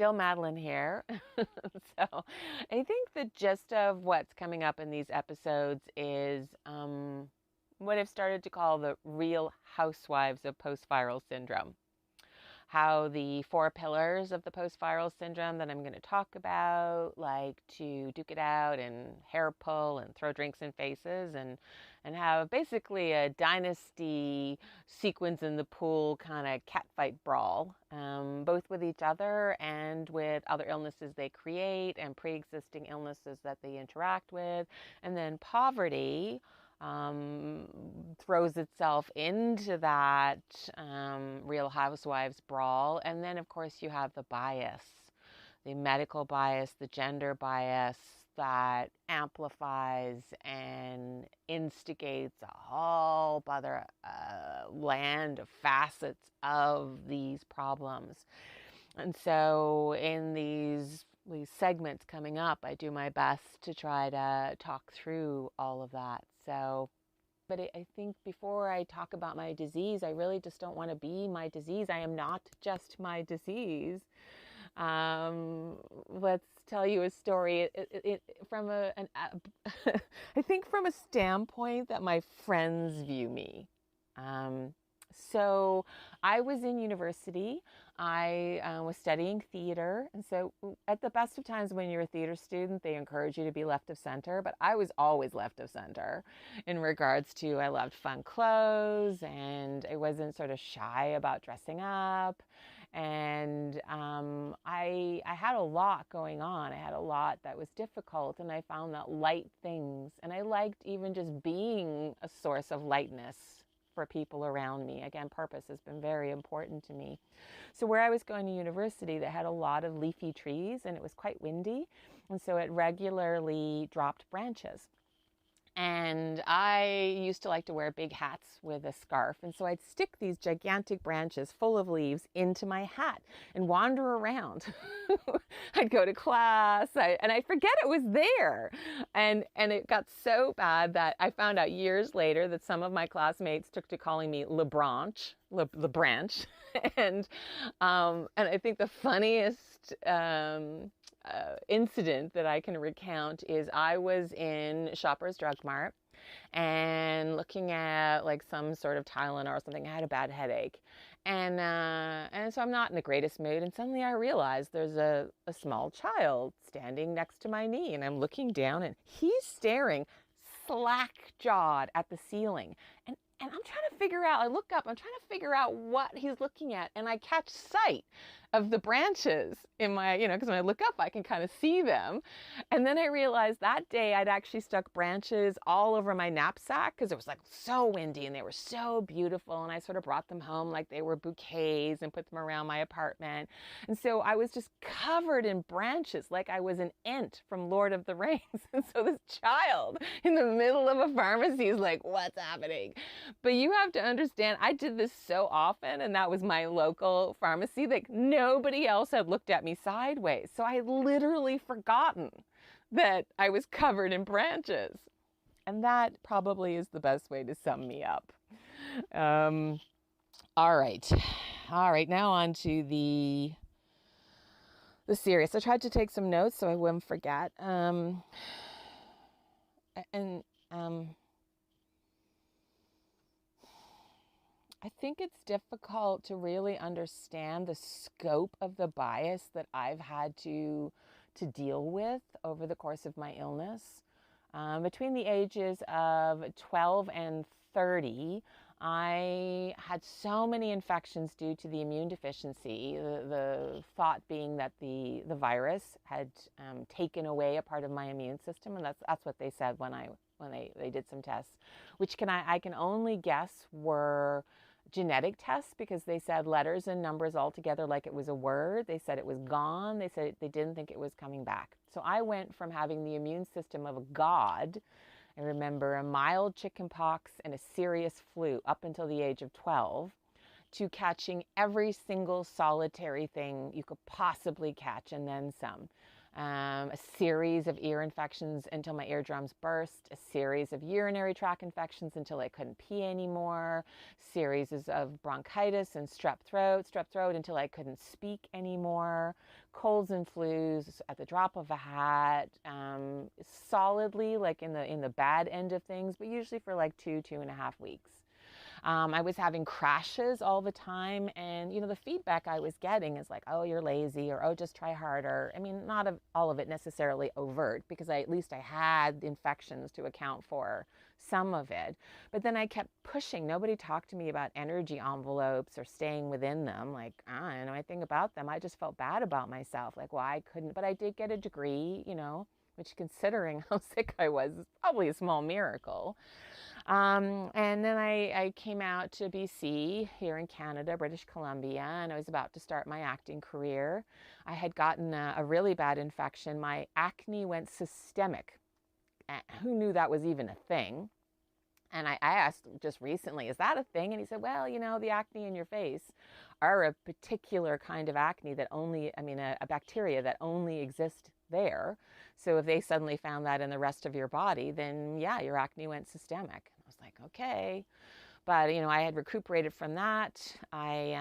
still Madeline here. So I think the gist of what's coming up in these episodes is what I've started to call the real housewives of post-viral syndrome. How the four pillars of the post-viral syndrome that I'm going to talk about, like to duke it out and hair pull and throw drinks in faces and have basically a dynasty sequence in the pool kind of catfight brawl, both with each other and with other illnesses they create and pre-existing illnesses that they interact with, and then poverty throws itself into that Real Housewives brawl. And then, of course, you have the bias, the medical bias, the gender bias that amplifies and instigates a whole other land of facets of these problems. And so in these segments coming up, I do my best to try to talk through all of that. So, but I think before I talk about my disease, I really just don't want to be my disease. I am not just my disease. Let's tell you a story from I think from a standpoint that my friends view me. So I was in university. I was studying theater. And so at the best of times when you're a theater student, they encourage you to be left of center. But I was always left of center in regards to I loved fun clothes and I wasn't sort of shy about dressing up. And I had a lot going on. I had a lot that was difficult. And I found that light things. And I liked even just being a source of lightness for people around me. Again, purpose has been very important to me. So where I was going to university, they had a lot of leafy trees and it was quite windy. And so it regularly dropped branches. And I used to like to wear big hats with a scarf. And so I'd stick these gigantic branches full of leaves into my hat and wander around. I'd go to class and I'd forget it was there. And it got so bad that I found out years later that some of my classmates took to calling me Le Branch. And I think the funniest incident that I can recount is I was in Shoppers Drug Mart and looking at like some sort of Tylenol or something. I had a bad headache. And so I'm not in the greatest mood. And suddenly I realized there's a small child standing next to my knee. And I'm looking down and he's staring slack-jawed at the ceiling. And I'm trying to figure out, I look up, I'm trying to figure out what he's looking at. And I catch sight of the branches in my, because when I look up, I can kind of see them. And then I realized that day I'd actually stuck branches all over my knapsack because it was like so windy and they were so beautiful. And I sort of brought them home like they were bouquets and put them around my apartment. And so I was just covered in branches like I was an Ent from Lord of the Rings. And so this child in the middle of a pharmacy is like, what's happening? But you have to understand, I did this so often, and that was my local pharmacy. Like nobody else had looked at me sideways. So I had literally forgotten that I was covered in branches. And that probably is the best way to sum me up. All right. Now on to the serious. I tried to take some notes so I wouldn't forget. I think it's difficult to really understand the scope of the bias that I've had to deal with over the course of my illness. Between the ages of 12 and 30, I had so many infections due to the immune deficiency, the thought being that the virus had taken away a part of my immune system, and that's what they said when they did some tests, which I can only guess were genetic tests because they said letters and numbers all together like it was a word. They said it was gone. They said they didn't think it was coming back. So I went from having the immune system of a god, I remember a mild chickenpox and a serious flu up until the age of 12, to catching every single solitary thing you could possibly catch and then some. a series of ear infections until my eardrums burst, a series of urinary tract infections until I couldn't pee anymore, series of bronchitis and strep throat until I couldn't speak anymore, colds and flus at the drop of a hat, solidly like in the bad end of things, but usually for like 2.5 weeks. I was having crashes all the time, and the feedback I was getting is like, oh, you're lazy, or oh, just try harder. I mean, not all of it necessarily overt, because at least I had infections to account for some of it. But then I kept pushing. Nobody talked to me about energy envelopes or staying within them. Like, I don't know anything about them. I just felt bad about myself. Like, well, I couldn't, but I did get a degree, which, considering how sick I was, is probably a small miracle. And then I came out to BC here in Canada, British Columbia, and I was about to start my acting career. I had gotten a really bad infection. My acne went systemic. Who knew that was even a thing? And I asked just recently, is that a thing? And he said, well, the acne in your face are a particular kind of acne that a bacteria that only exists there. So if they suddenly found that in the rest of your body, then yeah, your acne went systemic. I was like, okay. But, I had recuperated from that. I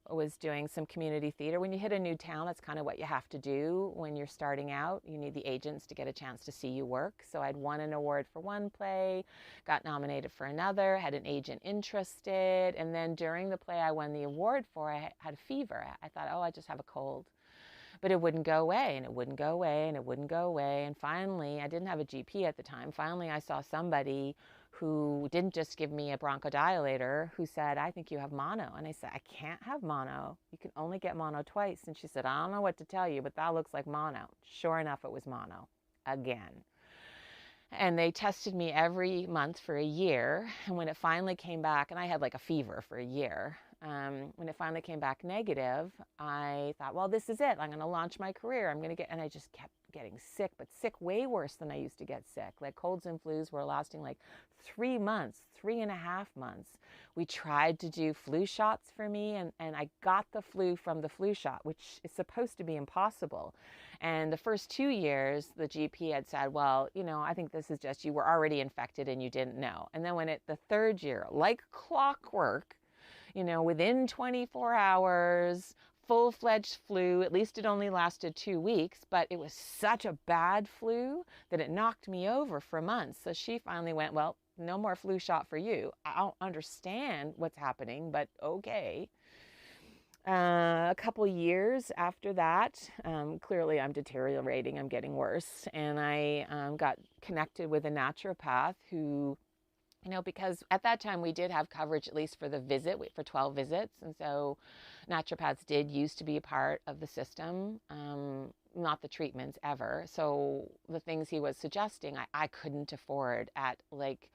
was doing some community theater. When you hit a new town, that's kind of what you have to do when you're starting out. You need the agents to get a chance to see you work. So I'd won an award for one play, got nominated for another, had an agent interested. And then during the play I won the award for, I had a fever. I thought, oh, I just have a cold. But it wouldn't go away, and it wouldn't go away, and it wouldn't go away. And finally, I didn't have a GP at the time. Finally, I saw somebody who didn't just give me a bronchodilator, who said, I think you have mono. And I said, I can't have mono. You can only get mono twice. And she said, I don't know what to tell you, but that looks like mono. Sure enough, it was mono again. And they tested me every month for a year. And when it finally came back, and I had like a fever for a year, when it finally came back negative, I thought, well, this is it. I'm going to launch my career. And I just kept getting sick, but sick way worse than I used to get sick. Like colds and flus were lasting like 3 months, 3.5 months. We tried to do flu shots for me, and I got the flu from the flu shot, which is supposed to be impossible. And the first 2 years, the GP had said, well, I think this is just you were already infected and you didn't know. And then the third year, like clockwork, within 24 hours, full-fledged flu. At least it only lasted 2 weeks, but it was such a bad flu that it knocked me over for months. So she finally went, well, no more flu shot for you. I don't understand what's happening, but okay. A couple years after that, clearly I'm deteriorating, I'm getting worse. And I got connected with a naturopath who, because at that time we did have coverage at least for the visit, for 12 visits. And so naturopaths did used to be a part of the system, not the treatments ever. So the things he was suggesting, I couldn't afford at like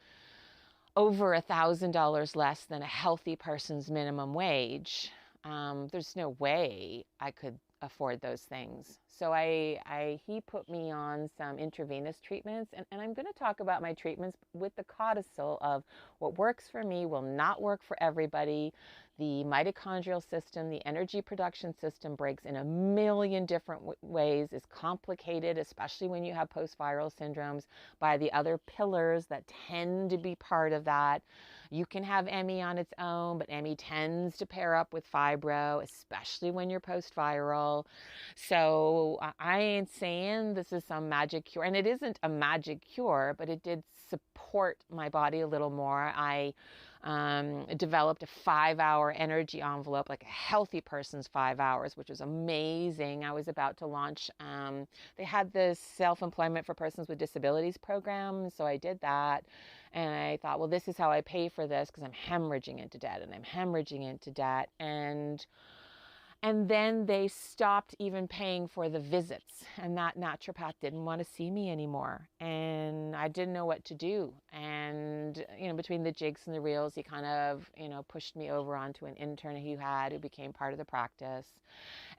over $1,000 less than a healthy person's minimum wage. There's no way I could afford those things. So he put me on some intravenous treatments, and I'm going to talk about my treatments with the codicil of what works for me will not work for everybody. The mitochondrial system, the energy production system breaks in a million different ways, is complicated, especially when you have post-viral syndromes, by the other pillars that tend to be part of that. You can have ME on its own, but ME tends to pair up with fibro, especially when you're post-viral. So I ain't saying this is some magic cure, and it isn't a magic cure, but it did support my body a little more. I developed a 5-hour energy envelope, like a healthy person's 5 hours, which was amazing. I was about to launch, they had this self-employment for persons with disabilities program, so I did that. And I thought, well, this is how I pay for this, because I'm hemorrhaging into debt, and I'm hemorrhaging into debt. And then they stopped even paying for the visits, and that naturopath didn't want to see me anymore, and I didn't know what to do. And between the jigs and the reels, he kind of pushed me over onto an intern he had who became part of the practice.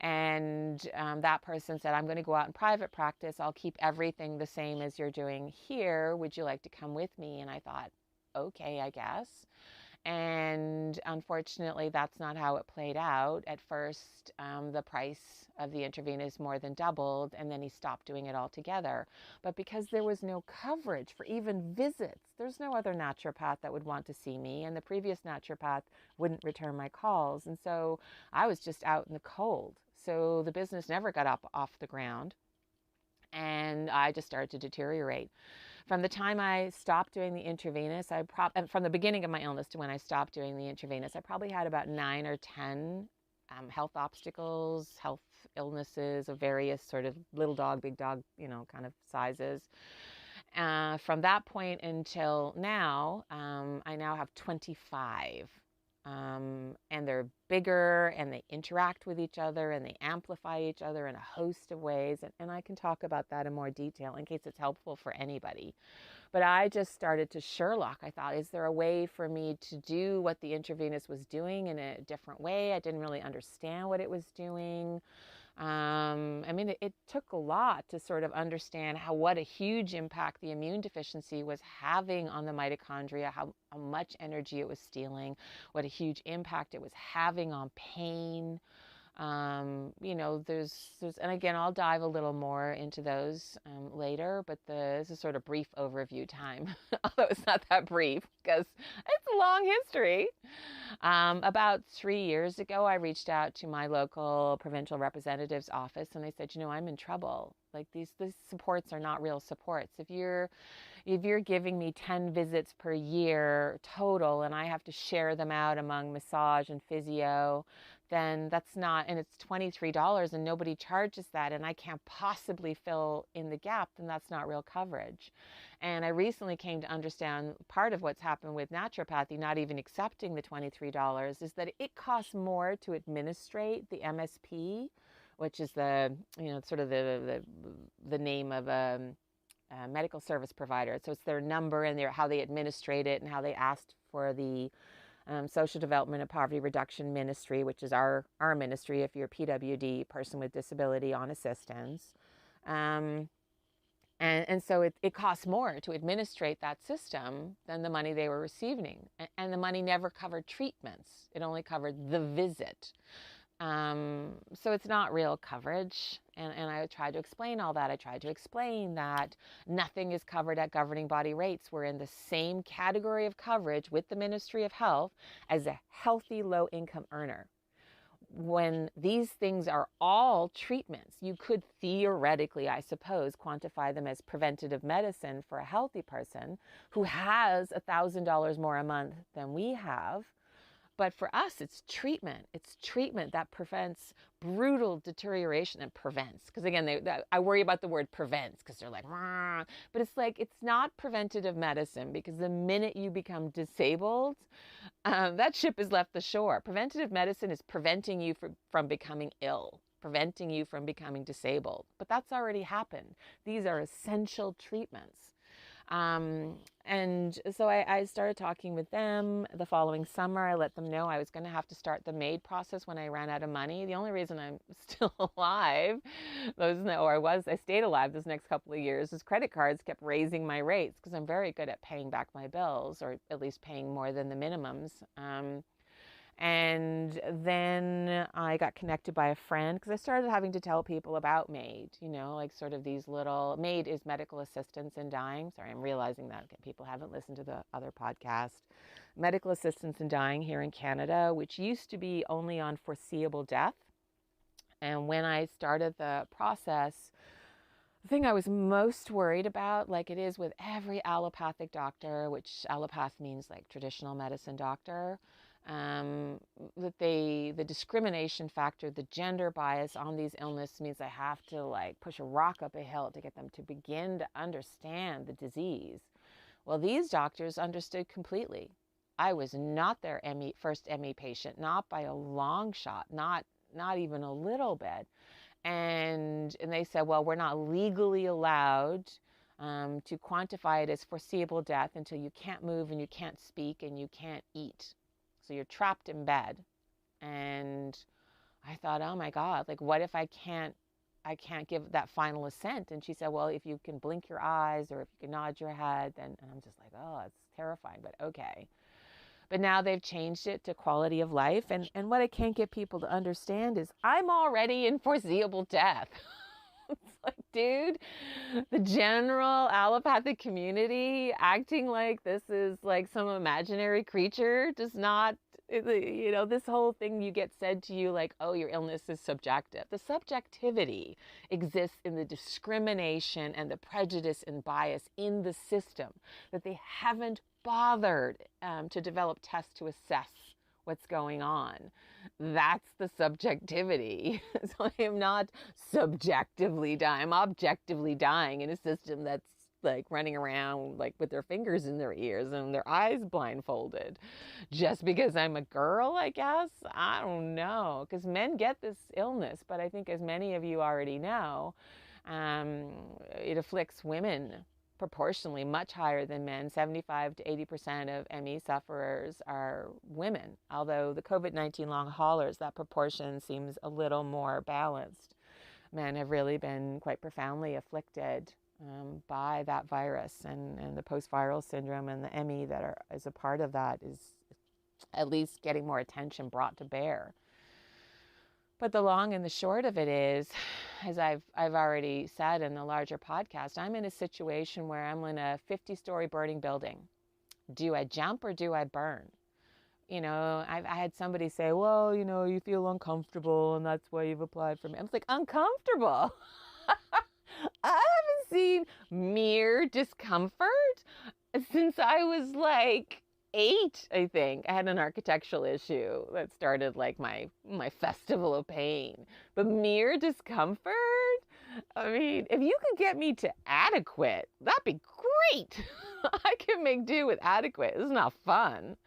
And that person said, I'm going to go out in private practice. I'll keep everything the same as you're doing here. Would you like to come with me? And I thought, okay, I guess. And unfortunately, that's not how it played out. At first, the price of the intravenous more than doubled, and then he stopped doing it altogether. But because there was no coverage for even visits, there's no other naturopath that would want to see me, and the previous naturopath wouldn't return my calls. And so I was just out in the cold. So the business never got up off the ground, and I just started to deteriorate. From the time I stopped doing the intravenous, from the beginning of my illness to when I stopped doing the intravenous, I probably had about 9 or 10 health obstacles, health illnesses of various sort of little dog, big dog, kind of sizes. From that point until now, I now have 25. And they're bigger, and they interact with each other, and they amplify each other in a host of ways. And I can talk about that in more detail in case it's helpful for anybody. But I just started to Sherlock. I thought, is there a way for me to do what the intravenous was doing in a different way? I didn't really understand what it was doing. It took a lot to sort of understand what a huge impact the immune deficiency was having on the mitochondria, how much energy it was stealing, what a huge impact it was having on pain. There's, and again, I'll dive a little more into those later, but this is sort of brief overview time, although it's not that brief because it's a long history. About 3 years ago, I reached out to my local provincial representative's office, and I said, I'm in trouble. Like these supports are not real supports. If you're giving me 10 visits per year total, and I have to share them out among massage and physio, then that's not, and it's $23 and nobody charges that, and I can't possibly fill in the gap, then that's not real coverage. And I recently came to understand part of what's happened with naturopathy not even accepting the $23 is that it costs more to administrate the MSP, which is the name of a medical service provider. So it's their number and how they administrate it and how they asked for the Social Development and Poverty Reduction Ministry, which is our ministry if you're a PWD, person with disability on assistance. And so it costs more to administrate that system than the money they were receiving. And the money never covered treatments. It only covered the visit. So it's not real coverage. And I tried to explain all that. I tried to explain that nothing is covered at governing body rates. We're in the same category of coverage with the Ministry of Health as a healthy low-income earner. When these things are all treatments, you could theoretically, I suppose, quantify them as preventative medicine for a healthy person who has $1,000 more a month than we have. But for us, it's treatment. It's treatment that prevents brutal deterioration and prevents. Because again, I worry about the word prevents because they're like, rah. But it's like, it's not preventative medicine because the minute you become disabled, that ship has left the shore. Preventative medicine is preventing you from becoming ill, preventing you from becoming disabled. But that's already happened. These are essential treatments. And so I started talking with them the following summer. I let them know I was going to have to start the MAID process when I ran out of money. The only reason I'm still alive, I stayed alive those next couple of years, is credit cards kept raising my rates because I'm very good at paying back my bills, or at least paying more than the minimums. And then I got connected by a friend because I started having to tell people about MAID, like sort of these little, MAID is medical assistance in dying. Sorry, I'm realizing that people haven't listened to the other podcast. Medical assistance in dying here in Canada, which used to be only on foreseeable death. And when I started the process, the thing I was most worried about, like it is with every allopathic doctor, which allopath means like traditional medicine doctor, that the discrimination factor, the gender bias on these illnesses means I have to like push a rock up a hill to get them to begin to understand the disease. Well, these doctors understood completely. I was not their first ME patient, not by a long shot, not even a little bit. And they said, well, we're not legally allowed to quantify it as foreseeable death until you can't move and you can't speak and you can't eat. So you're trapped in bed. And I thought, oh my God, like what if I can't give that final assent? And she said, well, if you can blink your eyes or if you can nod your head, then, and I'm just like, oh, it's terrifying, but okay. But now they've changed it to quality of life. And what I can't get people to understand is I'm already in foreseeable death. It's like, dude, the general allopathic community acting like this is like some imaginary creature does not, this whole thing you get said to you like, oh, your illness is subjective. The subjectivity exists in the discrimination and the prejudice and bias in the system that they haven't bothered to develop tests to assess what's going on. That's the subjectivity. So I am not subjectively dying. I'm objectively dying in a system that's like running around like with their fingers in their ears and their eyes blindfolded. Just because I'm a girl, I guess? I don't know. Because men get this illness, but I think as many of you already know, it afflicts women proportionally much higher than men. 75 to 80% of ME sufferers are women. Although the COVID-19 long haulers, that proportion seems a little more balanced. Men have really been quite profoundly afflicted by that virus, and the post-viral syndrome and the ME that is a part of that is at least getting more attention brought to bear. But the long and the short of it is, as I've already said in the larger podcast, I'm in a situation where I'm in a 50-story burning building. Do I jump or do I burn? I had somebody say, well, you feel uncomfortable and that's why you've applied for me. I was like, uncomfortable? I haven't seen mere discomfort since I was like 8, I think. I had an architectural issue that started like my festival of pain. But mere discomfort? I mean, if you could get me to adequate, that'd be great. I can make do with adequate. It's not fun,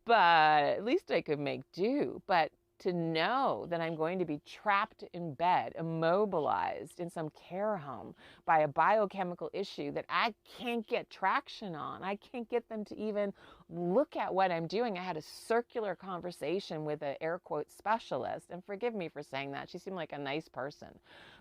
but at least I could make do. But to know that I'm going to be trapped in bed, immobilized in some care home by a biochemical issue that I can't get traction on. I can't get them to even look at what I'm doing. I had a circular conversation with an air quote specialist, and forgive me for saying that. She seemed like a nice person.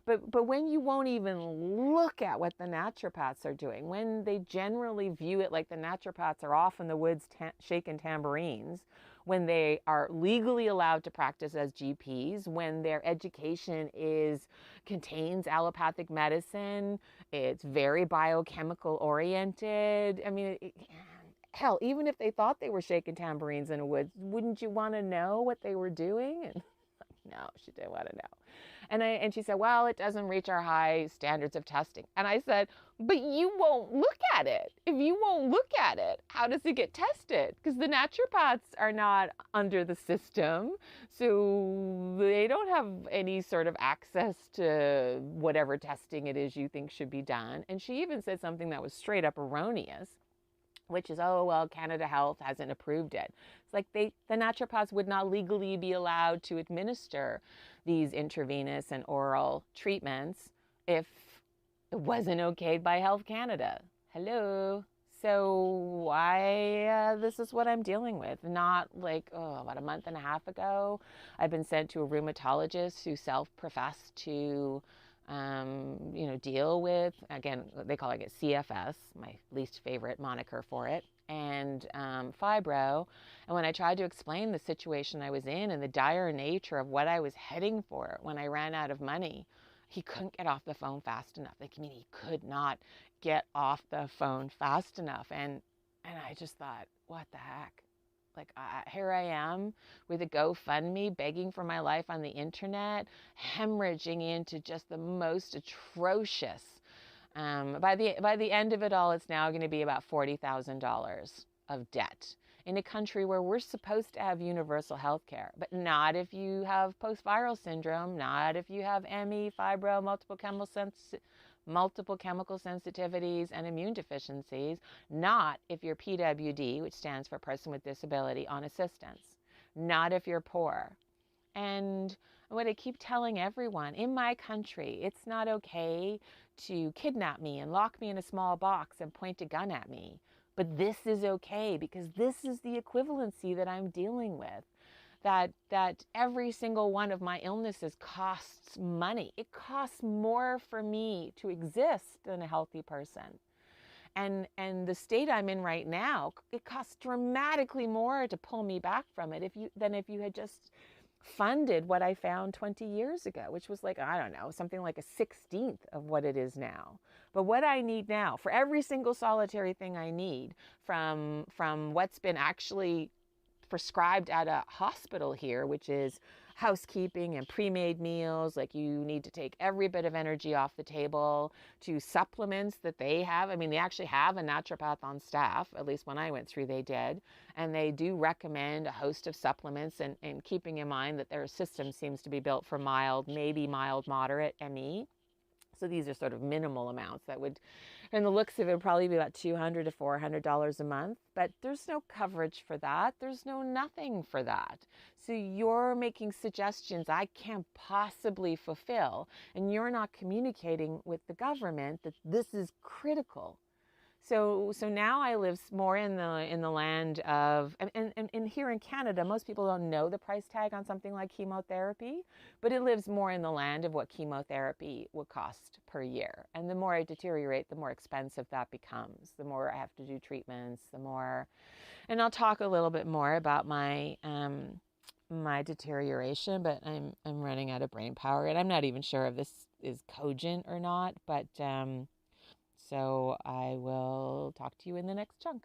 But when you won't even look at what the naturopaths are doing, when they generally view it like the naturopaths are off in the woods shaking tambourines, when they are legally allowed to practice as GPs, when their education contains allopathic medicine, it's very biochemical oriented. I mean, hell, even if they thought they were shaking tambourines in the woods, wouldn't you want to know what they were doing? And no, she didn't want to know. And she said, well, it doesn't reach our high standards of testing. And I said, but you won't look at it. If you won't look at it, how does it get tested? Because the naturopaths are not under the system, so they don't have any sort of access to whatever testing it is you think should be done. And she even said something that was straight up erroneous, which is, oh, well, Canada Health hasn't approved it. It's like the naturopaths would not legally be allowed to administer these intravenous and oral treatments if it wasn't okayed by Health Canada. Hello. So this is what I'm dealing with. Not like, about a month and a half ago, I've been sent to a rheumatologist who self-professed to deal with, again, they call it CFS, my least favorite moniker for it, and fibro. And when I tried to explain the situation I was in and the dire nature of what I was heading for when I ran out of money, he couldn't get off the phone fast enough. He could not get off the phone fast enough. And I just thought, what the heck? Like, here I am with a GoFundMe begging for my life on the internet, hemorrhaging into just the most atrocious. By the end of it all, it's now going to be about $40,000 of debt in a country where we're supposed to have universal health care, but not if you have post-viral syndrome, not if you have ME, fibro, multiple chemical sensitivities and immune deficiencies, not if you're PWD, which stands for person with disability on assistance, not if you're poor. And what I keep telling everyone, in my country, it's not okay to kidnap me and lock me in a small box and point a gun at me. But this is okay because this is the equivalency that I'm dealing with. That every single one of my illnesses costs money. It costs more for me to exist than a healthy person. And the state I'm in right now, it costs dramatically more to pull me back from it than if you had just funded what I found 20 years ago, which was like, I don't know, something like a 16th of what it is now. But what I need now for every single solitary thing I need, from what's been actually prescribed at a hospital here, which is housekeeping and pre-made meals, like you need to take every bit of energy off the table, to supplements that they have. I mean, they actually have a naturopath on staff, at least when I went through they did, and they do recommend a host of supplements, and keeping in mind that their system seems to be built for mild, maybe mild, moderate ME. So these are sort of minimal amounts that would, and the looks of it, would probably be about $200 to $400 a month, but there's no coverage for that. There's no nothing for that. So you're making suggestions I can't possibly fulfill, and you're not communicating with the government that this is critical. So now I live more in the land of, and here in Canada, most people don't know the price tag on something like chemotherapy, but it lives more in the land of what chemotherapy would cost per year. And the more I deteriorate, the more expensive that becomes. The more I have to do treatments, the more, and I'll talk a little bit more about my my deterioration, but I'm running out of brain power, and I'm not even sure if this is cogent or not, but so I will talk to you in the next chunk.